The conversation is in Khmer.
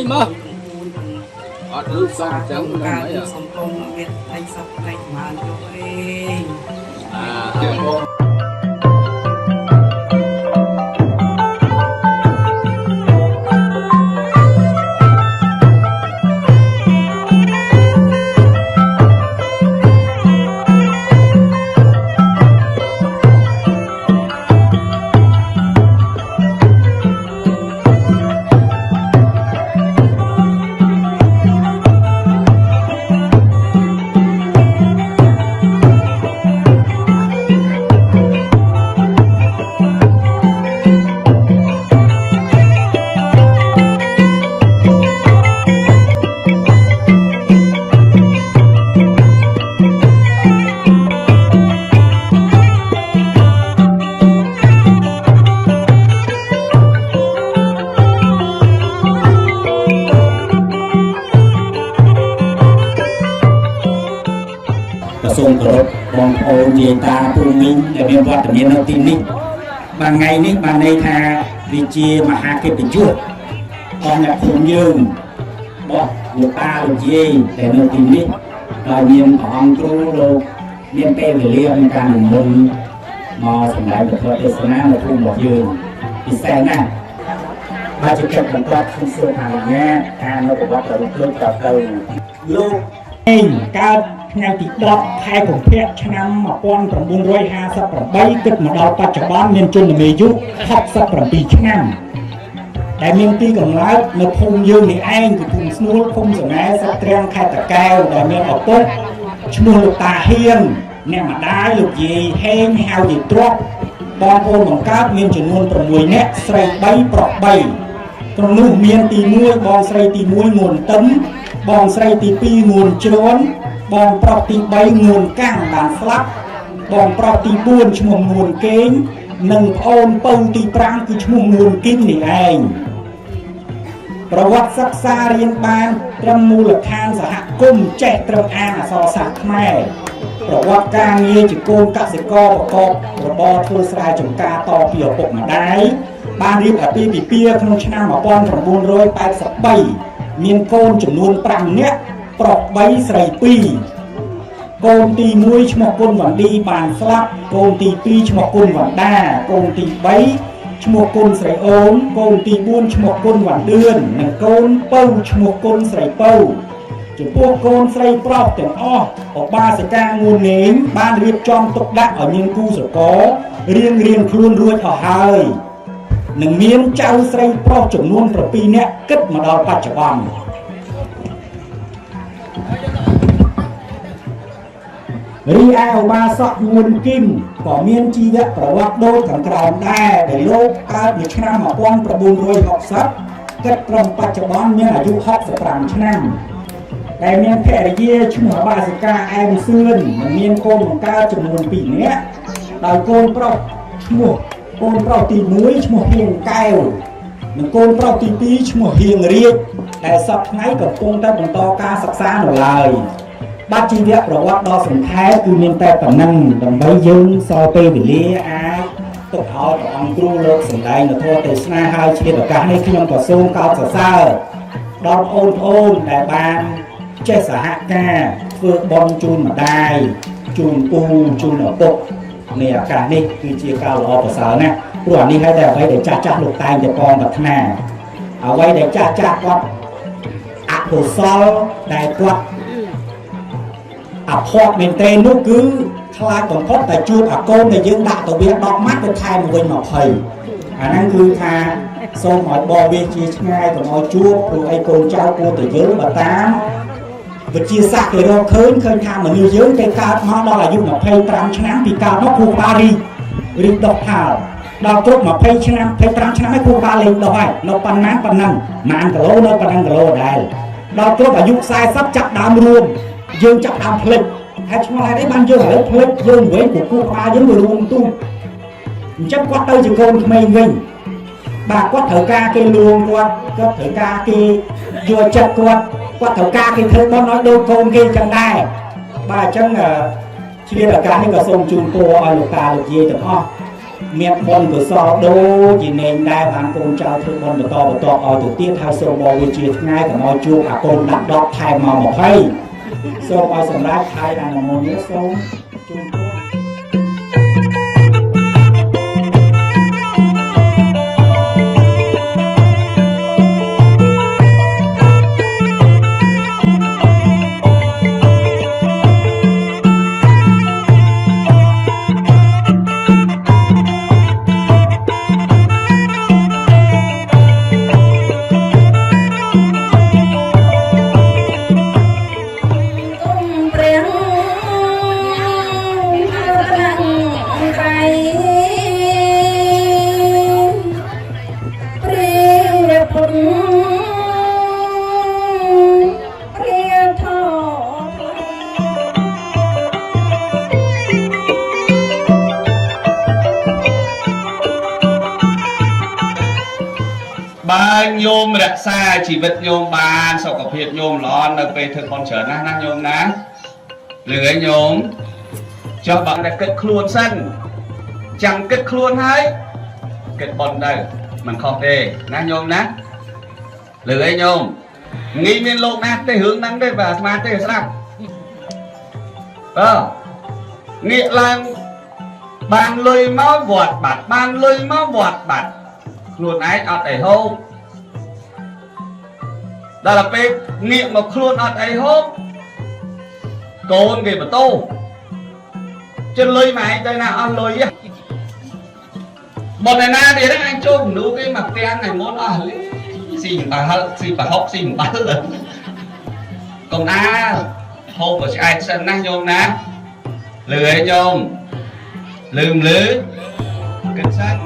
mà ở nước sông chẳng cả mấy từ à sông công việt thành sắp thành màn rồi à Sông Cờ Bong Ô Địa Ta Phu Minh là biên vật của miền Nam Tin Ninh. Và ngày ní bà này tha vì chia mà hai cái bình chuột còn là phụng dương bỏ người ta được gì để nơi Tin Ninh rồi miền Hồng Trú rồi miền Tây về liên càng đồng môn mà sẵn lại được thời gian là thu một dương thì xe nè bà chỉ cần bằng quạt không xưa hàng nghe nó cũng bắt đầu lúc tập đầu lúc cao ngàyទី10 ខែកុម្ភៈឆ្នាំ1958គិតមកដល់បច្ចុប្បន្នមានជនអាយុ67ឆ្នាំដែលមានទីកំណើតនៅភូមិយើងនេះឯងគឺភូមិស្នួលភូមិសង្ហែស្រុកត្រាំងខេត្តតាកែវដែលមានឪពុកឈ្មោះលោកតាហ៊ៀនអ្នកម្ដាយលោកយាយហេងហៅយាយទ្រព្យបងប្អូនបង្កើតមានចំនួន6នាក់ស្រី3ប្រុស3ក្នុងនោះមានទី1បងស្រីទី1ងួនទឹមបងស្រីទី2ងួនជ្រនបងប្រុសទី3ងួនកាំងបានស្លាប់បងប្រុសទី4ឈ្មោះងួនកេងនិងប្អូនពៅទី5គឺឈ្មោះងួនគីមនេះឯងប្រវត្តិសិក្សារៀនបានត្រឹមមូលដ្ឋានសហគមន៍ចេះត្រឹមអានអក្សរសាស្ត្រខ្មែរប្រវត្តិការងារជាកូនកសិករប្រកបរបរធ្វើស្រែចម្ការតពីឪពុកម្ដាយបានរៀបអាពាហ៍ពិពាហ៍ក្នុងឆ្នាំ1983មានកូនចំនួន5នាក់ប្រុស3ស្រី2កូនទី1ឈ្មោះគុណវណ្ឌីបានស្លាប់កូនទី2ឈ្មោះគុណវណ្ដាកូនទី3ឈ្មោះគុណស្រីអូនកូនទី4ឈ្មោះគុណវណ្ឌឿននិងកូនពៅឈ្មោះគុណស្រីពៅចំពោះកូនស្រីប្រុសទាំងអស់ឧបាសិកាងួននេងបានរៀបចំទុកដាក់ឲ្យមានគូស្រកររៀងខ្លួនរួចអស់ហើយនឹងមានចៅស្រីប្រុសចំនួន7នាក់គិតមកដល់បច្ចុប្បន្នរីឯឧបាសកងួនគីមក៏មានជីវប្រវត្តិដូចខាងក្រោមដែរដែលលោកកើតនៅឆ្នាំ1960គិតត្រឹមបច្ចុប្បន្នមានអាយុ65ឆ្នាំដែលមានភរិយាឈ្មោះឧបាសិកាអែមសឿននិងមានកូនបង្កើតចំនួន2នាក់ដោយកូនប្រុសទី1ឈ្មោះហៀងកែវនិងកូនប្រុសទី2ឈ្មោះហៀងរាជដែលសពថ្ងៃកំពុងតែបន្តការសិក្សានៅឡើយបាត់ជីវប្រវត្តិដ៏សង្ខេបគឺមានតែប៉ុណ្ណឹងដើម្បីយើងសល់ពេលវេលាអាចទុកឲ្យព្រះអង្គគ្រូលោកសម្ដែងនៅធម៌ទេសនាហើយជាឱកាសនេះខ្ញុំក៏សូមកោតសរសើរដល់បងប្អូនដែលបានចេះសហការធ្វើបុណ្យជូនម្ដាយជូនពូជូនឪពុកនៃឱកាសនេះគឺជាការល្អប្រសើរណាស់ព្រោះអានេះហើយតែអ្វីដែលចាស់លោកតែងតែបងប្រាថ្នាអ្វីដែលចាស់គាត់អកុសលដែលគាត់អភ័ព្វមែនទេនោះគឺខ្លាចបំផុតតែជួបអាកូនដែលយើងដាក់ទៅវា10ម៉ាត់ទៅថែមវិញ20អាហ្នឹងគឺថាសូមឲ្យបបវាជាឆ្ងាយកុំឲ្យជួបព្រោះអីកូនចៅគួរតែយល់បើតាមវិទ្យាសាស្ត្រគេរកឃើញថាមនុស្សយើងគេកើតមកដល់អាយុ25ឆ្នាំពីកើតមកគូក្បាលរីកដុះផាលដល់គ្រប់20ឆ្នាំ25ឆ្នាំហើយគូក្បាលលេងដុះហើយនៅប៉ុណ្ណាប៉ុណ្ណឹងម៉ានគីឡូនៅប៉ុណ្ណឹងគីឡូដែរដល់គ្រប់អាយុ40ចាប់ដើមរួមយើងចាប់ដើមផ្លិចហើយឆ្ងល់ហេតុអីបានយើងឥឡូវផ្លិចយើងវិញគូក្បាលយើងវារួមទូអញ្ចឹងគាត់ទៅជាកូនក្មេងវិញបាទគាត់ត្រូវការគេលួងគាត់ត្រូវការគេយកចិត្តគាត់ត្រូវការគេធ្វើបុណ្យឲ្យដូចកូនគេចឹងដែរបាទអញ្ចឹងជាឱកាសនេះក៏សូមជូនពរឲ្យលោកតាលោកយាយទាំងអស់ miệng con của so đô chỉ nên đai bán con trao thương con bờ to ở từ tiên thao sâu bò về chia ngay cả mọi chuột à con đặt đọt thay màu một hay sâu ở sầm lá thay là một nhớ sâu chung ban nhôm rạ xa chỉ vật nhôm ban sau có việc nhôm lon ở về thực còn trở năng nhôm ná lưỡi nhôm cho bạn đã kết khuôn sân chẳng kết khuôn hay kết bòn đây mình không đề ná nhôm ná lưỡi nhôm nghi miên lộn nát để hướng nắng đây và mà để sao nghĩa là ban lôi máu vọt bạt ban lôi máu vọt bạt luôn ấy ở đây hôm đó là cái nghiệm mà luôn ở đây hôm con kì mà tô chân lôi mày đây nào ăn lôi á bọn này na thì đấy anh chung nấu cái mặt ten này muốn à gì bà hốc gì bà lớn còn na hôm mà ai sân năng nhôm ná lười nhôm lườm lưới kinh sách